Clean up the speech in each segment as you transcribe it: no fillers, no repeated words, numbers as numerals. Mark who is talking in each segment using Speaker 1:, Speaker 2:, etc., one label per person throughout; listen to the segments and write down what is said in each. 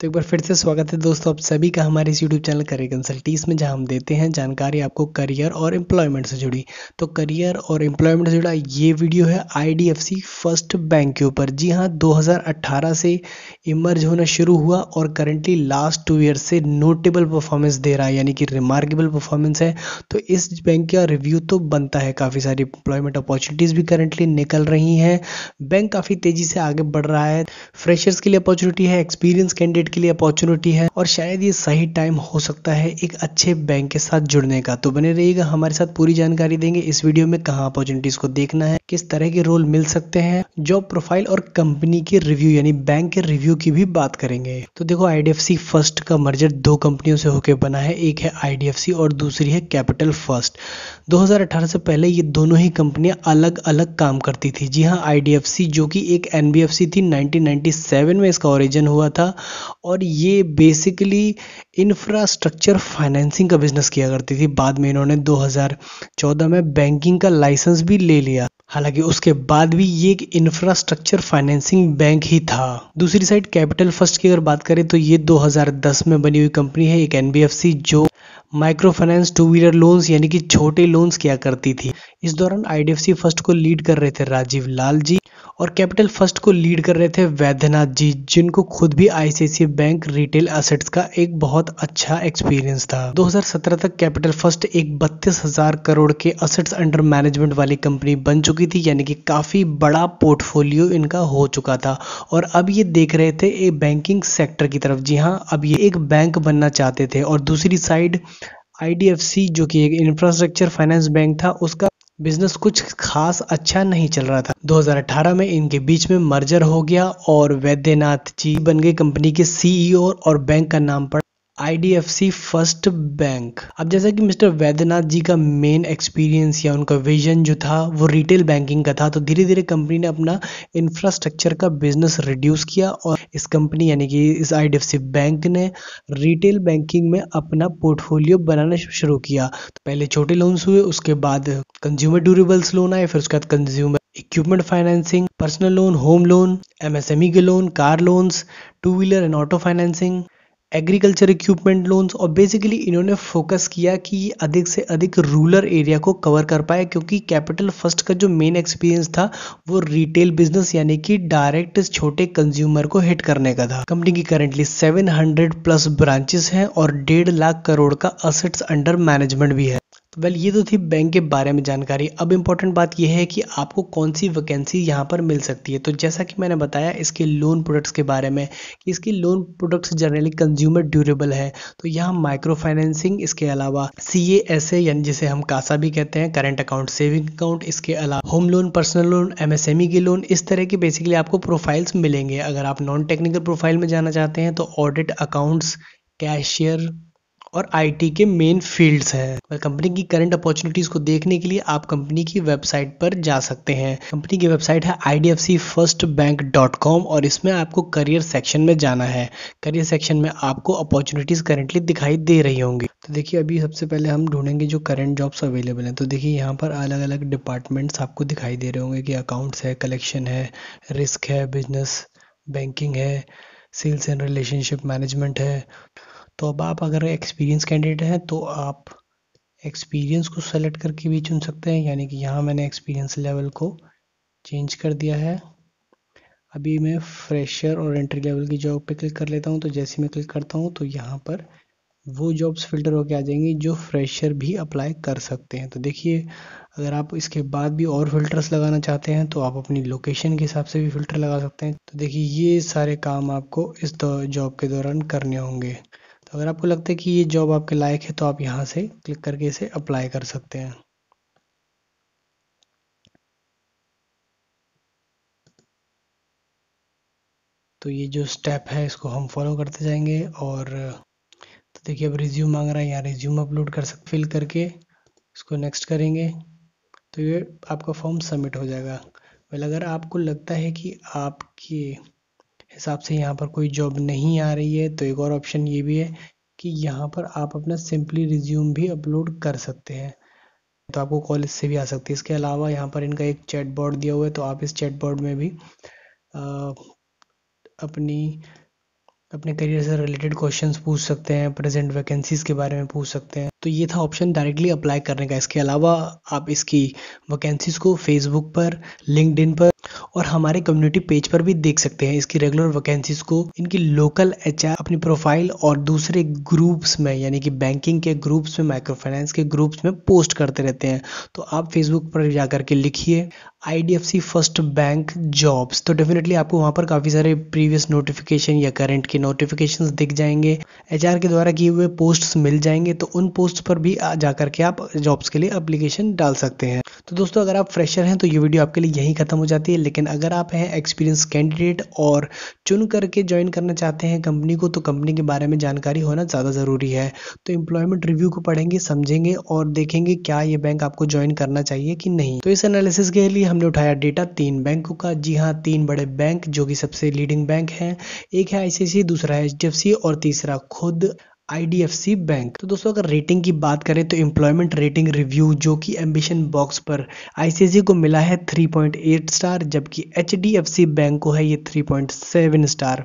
Speaker 1: तो एक बार फिर से स्वागत है दोस्तों आप सभी का हमारे इस यूट्यूब चैनल करियर कंसल्टीज में, जहां हम देते हैं जानकारी आपको करियर और एम्प्लॉयमेंट से जुड़ी। तो करियर और एम्प्लॉयमेंट से जुड़ा ये वीडियो है आईडीएफसी फर्स्ट बैंक के ऊपर। जी हां, 2018 से इमर्ज होना शुरू हुआ और करंटली लास्ट 2 ईयर से नोटेबल परफॉर्मेंस दे रहा है, यानी कि रिमार्केबल परफॉर्मेंस है। तो इस बैंक का रिव्यू तो बनता है। काफ़ी सारी एम्प्लॉयमेंट अपॉर्चुनिटीज़ भी करंटली निकल रही हैं। बैंक काफ़ी तेज़ी से आगे बढ़ रहा है। फ्रेशर्स के लिए अपॉर्चुनिटी है, एक्सपीरियंस कैंडिडेट के लिए अपॉर्चुनिटी है और शायद ये सही टाइम हो सकता है एक अच्छे बैंक के साथ जुड़ने का। तो बने रहिएगा हमारे साथ, पूरी जानकारी देंगे इस वीडियो में। कहाँ अपॉर्चुनिटीज को देखना है, किस तरह के रोल मिल सकते हैं, जॉब प्रोफाइल और कंपनी के रिव्यू यानी बैंक के रिव्यू की भी बात करेंगे। तो देखो, आईडीएफसी फर्स्ट का मर्जर 2 कंपनियों से होकर बना है। एक है आईडीएफसी और दूसरी है कैपिटल फर्स्ट। 2018 से पहले ये दोनों ही कंपनियां अलग अलग काम करती थी। जी हाँ, आईडीएफसी जो कि एक एनबीएफसी थी, 1997 में इसका ओरिजिन हुआ था और ये बेसिकली इंफ्रास्ट्रक्चर फाइनेंसिंग का बिजनेस किया करती थी। बाद में इन्होंने 2014 में बैंकिंग का लाइसेंस भी ले लिया। हालांकि उसके बाद भी ये एक इंफ्रास्ट्रक्चर फाइनेंसिंग बैंक ही था। दूसरी साइड कैपिटल फर्स्ट की अगर बात करें तो ये 2010 में बनी हुई कंपनी है, एक एनबीएफसी जो micro finance, two wheeler loans यानी कि छोटे लोन्स किया करती थी। इस दौरान आईडीएफसी फर्स्ट को लीड कर रहे थे राजीव लाल जी और कैपिटल फर्स्ट को लीड कर रहे थे वैद्यनाथ जी, जिनको खुद भी आईसीआईसीआई बैंक रिटेल असेट्स का एक बहुत अच्छा एक्सपीरियंस था। 2017 तक कैपिटल फर्स्ट एक 32,000 करोड़ के असेट्स अंडर मैनेजमेंट वाली कंपनी बन चुकी थी, यानी कि काफी बड़ा पोर्टफोलियो इनका हो चुका था। और अब ये देख रहे थे एक बैंकिंग सेक्टर की तरफ। जी हाँ, अब ये एक बैंक बनना चाहते थे। और दूसरी साइड आईडीएफसी जो कि एक इंफ्रास्ट्रक्चर फाइनेंस बैंक था, उसका बिजनेस कुछ खास अच्छा नहीं चल रहा था। 2018 में इनके बीच में मर्जर हो गया और वैद्यनाथ जी बन गए कंपनी के सीईओ और बैंक का नाम पड़ा आईडीएफसी फर्स्ट बैंक। अब जैसा कि मिस्टर वैद्यनाथ जी का मेन एक्सपीरियंस या उनका विजन जो था वो रिटेल बैंकिंग का था, तो धीरे धीरे कंपनी ने अपना इंफ्रास्ट्रक्चर का बिजनेस रिड्यूस किया और इस कंपनी यानी कि इस आईडीएफसी बैंक ने रिटेल बैंकिंग में अपना पोर्टफोलियो बनाना शुरू किया। तो पहले छोटे लोन्स हुए, उसके बाद कंज्यूमर ड्यूरेबल्स लोन आए, फिर उसके बाद consumer equipment financing, personal loan, home loan, MSME के loan, car loans, two wheeler and auto financing, agriculture equipment loans. और बेसिकली इन्होंने फोकस किया कि अधिक से अधिक रूरल एरिया को कवर कर पाए, क्योंकि कैपिटल फर्स्ट का जो मेन एक्सपीरियंस था वो रिटेल बिजनेस यानी कि डायरेक्ट छोटे कंज्यूमर को हिट करने का था। कंपनी की करेंटली 700 प्लस ब्रांचेस हैं और 1.5 लाख करोड़ का असेट्स अंडर मैनेजमेंट भी है। तो वेल, ये तो थी बैंक के बारे में जानकारी। अब इम्पोर्टेंट बात यह है कि आपको कौन सी वैकेंसी यहाँ पर मिल सकती है। तो जैसा कि मैंने बताया इसके लोन प्रोडक्ट्स के बारे में कि इसकी loan products generally consumer durable है। तो यहाँ माइक्रो फाइनेंसिंग, इसके अलावा सीएएसए यानी जिसे हम कासा भी कहते हैं, करंट अकाउंट सेविंग अकाउंट, इसके अलावा home loan, personal loan, MSME के लोन, इस तरह के बेसिकली आपको प्रोफाइल्स मिलेंगे। अगर आप नॉन टेक्निकल प्रोफाइल में जाना चाहते हैं तो ऑडिट, अकाउंट्स, कैशियर और आईटी के मेन फील्ड्स हैं। कंपनी की करंट अपॉर्चुनिटीज को देखने के लिए आप कंपनी की वेबसाइट पर जा सकते हैं। कंपनी की वेबसाइट है idfcfirstbank.com और इसमें आपको करियर सेक्शन में जाना है। करियर सेक्शन में आपको अपॉर्चुनिटीज करेंटली दिखाई दे रही होंगी। तो देखिए, अभी सबसे पहले हम ढूंढेंगे जो करंट जॉब्स अवेलेबल हैं। तो देखिए, यहाँ पर अलग अलग डिपार्टमेंट्स आपको दिखाई दे रहे होंगे कि अकाउंट्स है, कलेक्शन है, रिस्क है, बिजनेस बैंकिंग है, सेल्स एंड रिलेशनशिप मैनेजमेंट है। तो अब आप अगर एक्सपीरियंस कैंडिडेट हैं तो आप एक्सपीरियंस को सेलेक्ट करके भी चुन सकते हैं, यानी कि यहाँ मैंने एक्सपीरियंस लेवल को चेंज कर दिया है। अभी मैं फ्रेशर और एंट्री लेवल की जॉब पे क्लिक कर लेता हूँ। तो जैसे मैं क्लिक करता हूँ तो यहाँ पर वो जॉब्स फिल्टर होके आ जाएंगी जो फ्रेशर भी अप्लाई कर सकते हैं। तो देखिए, अगर आप इसके बाद भी और फिल्टर्स लगाना चाहते हैं तो आप अपनी लोकेशन के हिसाब से भी फिल्टर लगा सकते हैं। तो देखिए, ये सारे काम आपको इस जॉब के दौरान करने होंगे। तो अगर आपको लगता है कि ये जॉब आपके लायक है तो आप यहाँ से क्लिक करके इसे अप्लाई कर सकते हैं। तो ये जो स्टेप है इसको हम फॉलो करते जाएंगे। और तो देखिए, अब रिज्यूम मांग रहा है, यहाँ रिज्यूम अपलोड कर सकते, फिल करके इसको नेक्स्ट करेंगे तो ये आपका फॉर्म सबमिट हो जाएगा। वेल, अगर आपको लगता है कि आपके हिसाब से यहाँ पर कोई जॉब नहीं आ रही है तो एक और ऑप्शन ये भी है कि यहाँ पर आप अपना सिंपली रिज्यूम भी अपलोड कर सकते हैं। तो आपको कॉलेज से भी आ सकती है। इसके अलावा यहाँ पर इनका एक चैट बोर्ड दिया हुआ है, तो आप इस चैट बोर्ड में भी अपनी अपने करियर से रिलेटेड क्वेश्चंस पूछ सकते हैं, प्रेजेंट वैकेंसीज के बारे में पूछ सकते हैं। तो ये था ऑप्शन डायरेक्टली अप्लाई करने का। इसके अलावा आप इसकी वैकेंसीज को फेसबुक पर, लिंक्डइन पर और हमारे कम्युनिटी पेज पर भी देख सकते हैं। इसकी रेगुलर वैकेंसीज को इनकी लोकल एचआर अपनी प्रोफाइल और दूसरे ग्रुप्स में, यानी कि बैंकिंग के ग्रुप्स में, माइक्रो फाइनेंस के ग्रुप्स में पोस्ट करते रहते हैं। तो आप फेसबुक पर जाकर के लिखिए IDFC फर्स्ट बैंक जॉब्स, तो डेफिनेटली आपको वहाँ पर काफ़ी सारे प्रीवियस नोटिफिकेशन या करंट के नोटिफिकेशंस दिख जाएंगे, HR के द्वारा किए हुए पोस्ट्स मिल जाएंगे। तो उन पोस्ट पर भी जा करके आप जॉब्स के लिए एप्लीकेशन डाल सकते हैं। तो दोस्तों, अगर आप फ्रेशर हैं तो ये वीडियो आपके लिए यहीं खत्म हो जाती है, लेकिन अगर आप हैं एक्सपीरियंस कैंडिडेट और चुन करके ज्वाइन करना चाहते हैं कंपनी को, तो कंपनी के बारे में जानकारी होना ज़्यादा ज़रूरी है। तो एम्प्लॉयमेंट रिव्यू को पढ़ेंगे, समझेंगे और देखेंगे क्या ये बैंक आपको ज्वाइन करना चाहिए कि नहीं। तो इस एनालिसिस के लिए हमने उठाया डेटा 3 बैंकों का। जी हाँ, 3 बड़े बैंक जो कि सबसे लीडिंग बैंक हैं। एक है ICICI, दूसरा है HDFC और तीसरा खुद IDFC बैंक। तो दोस्तों, अगर रेटिंग की बात करें तो एम्प्लॉयमेंट रेटिंग रिव्यू जो कि एम्बिशन बॉक्स पर ICICI को मिला है 3.8 स्टार, जबकि HDFC बैंक को है ये 3.7 स्टार।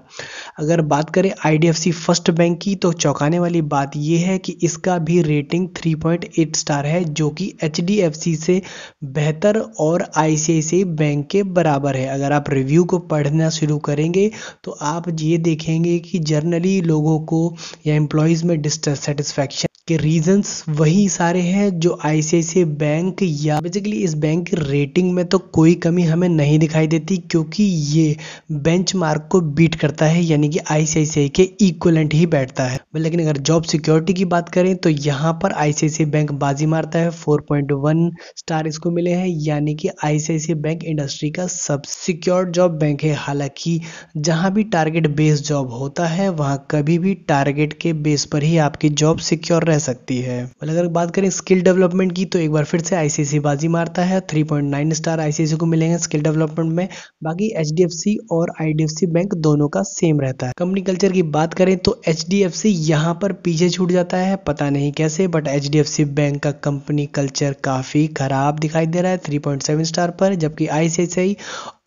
Speaker 1: अगर बात करें IDFC फर्स्ट बैंक की, तो चौंकाने वाली बात यह है कि इसका भी रेटिंग 3.8 स्टार है, जो कि HDFC से बेहतर और ICICI बैंक के बराबर है। अगर आप रिव्यू को पढ़ना शुरू करेंगे तो आप ये देखेंगे कि जर्नली लोगों को या एम्प्लॉयज में डिससेटिस्फैक्शन के रीजंस वही सारे हैं जो ICICI बैंक या बेसिकली इस बैंक की रेटिंग में तो कोई कमी हमें नहीं दिखाई देती, क्योंकि ये बेंचमार्क को बीट करता है, यानी कि ICICI के इक्विवेलेंट ही बैठता है। लेकिन अगर जॉब सिक्योरिटी की बात करें तो यहाँ पर ICICI बैंक बाजी मारता है। 4.1 स्टार इसको मिले हैं, यानी कि ICICI बैंक इंडस्ट्री का सब सिक्योर जॉब बैंक है। हालांकि जहाँ भी टारगेट बेस्ड जॉब होता है वहाँ कभी भी टारगेट के बेस पर ही आपकी जॉब सिक्योर रह सकती है। अगर बात करें स्किल डेवलपमेंट की, तो एक बार फिर से ICICI बाजी मारता है। 3.9 स्टार ICICI को मिलेंगे स्किल डेवलपमेंट में। बाकी HDFC और IDFC बैंक दोनों का सेम रहता है। कंपनी कल्चर की बात करें तो HDFC यहाँ पर पीछे छूट जाता है, पता नहीं कैसे, बट HDFC बैंक का कंपनी कल्चर काफी खराब दिखाई दे रहा है 3.7 स्टार पर, जबकि ICICI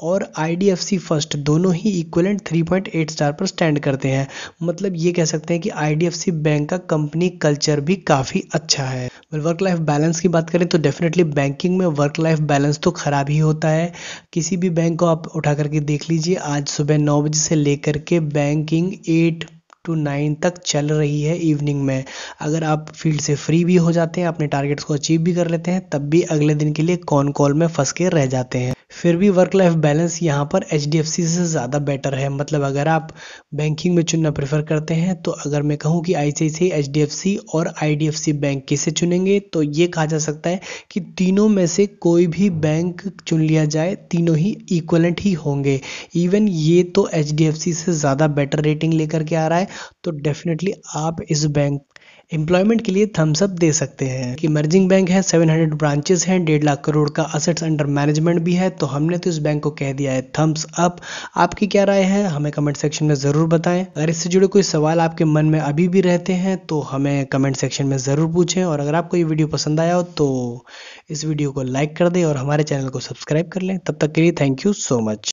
Speaker 1: और IDFC फर्स्ट दोनों ही इक्विवेलेंट 3.8 स्टार पर स्टैंड करते हैं। मतलब ये कह सकते हैं कि IDFC बैंक का कंपनी कल्चर भी काफ़ी अच्छा है। वर्क लाइफ बैलेंस की बात करें तो डेफिनेटली बैंकिंग में वर्क लाइफ बैलेंस तो खराब ही होता है। किसी भी बैंक को आप उठा करके देख लीजिए, आज सुबह 9 बजे से लेकर के बैंकिंग 8 to 9 तक चल रही है इवनिंग में। अगर आप फील्ड से फ्री भी हो जाते हैं, अपने टारगेट्स को अचीव भी कर लेते हैं, तब भी अगले दिन के लिए कॉल में फंस के रह जाते हैं। फिर भी वर्क लाइफ बैलेंस यहाँ पर HDFC से ज़्यादा बेटर है। मतलब अगर आप बैंकिंग में चुनना प्रेफर करते हैं, तो अगर मैं कहूँ कि ICICI, HDFC और IDFC बैंक किसे चुनेंगे, तो ये कहा जा सकता है कि तीनों में से कोई भी बैंक चुन लिया जाए, तीनों ही इक्विवेलेंट ही होंगे। इवन ये तो HDFC से ज़्यादा बेटर रेटिंग लेकर के आ रहा है, तो डेफिनेटली आप इस बैंक एम्प्लॉयमेंट के लिए थम्स अप दे सकते हैं। कि इमर्जिंग बैंक है, 700 ब्रांचेस हैं, 1.5 लाख करोड़ का असेट्स अंडर मैनेजमेंट भी है, तो हमने तो इस बैंक को कह दिया है थम्स अप। आपकी क्या राय है, हमें कमेंट सेक्शन में ज़रूर बताएं। अगर इससे जुड़े कोई सवाल आपके मन में अभी भी रहते हैं तो हमें कमेंट सेक्शन में ज़रूर पूछें। और अगर आपको ये वीडियो पसंद आया हो तो इस वीडियो को लाइक कर दें और हमारे चैनल को सब्सक्राइब कर लें। तब तक के लिए थैंक यू सो मच।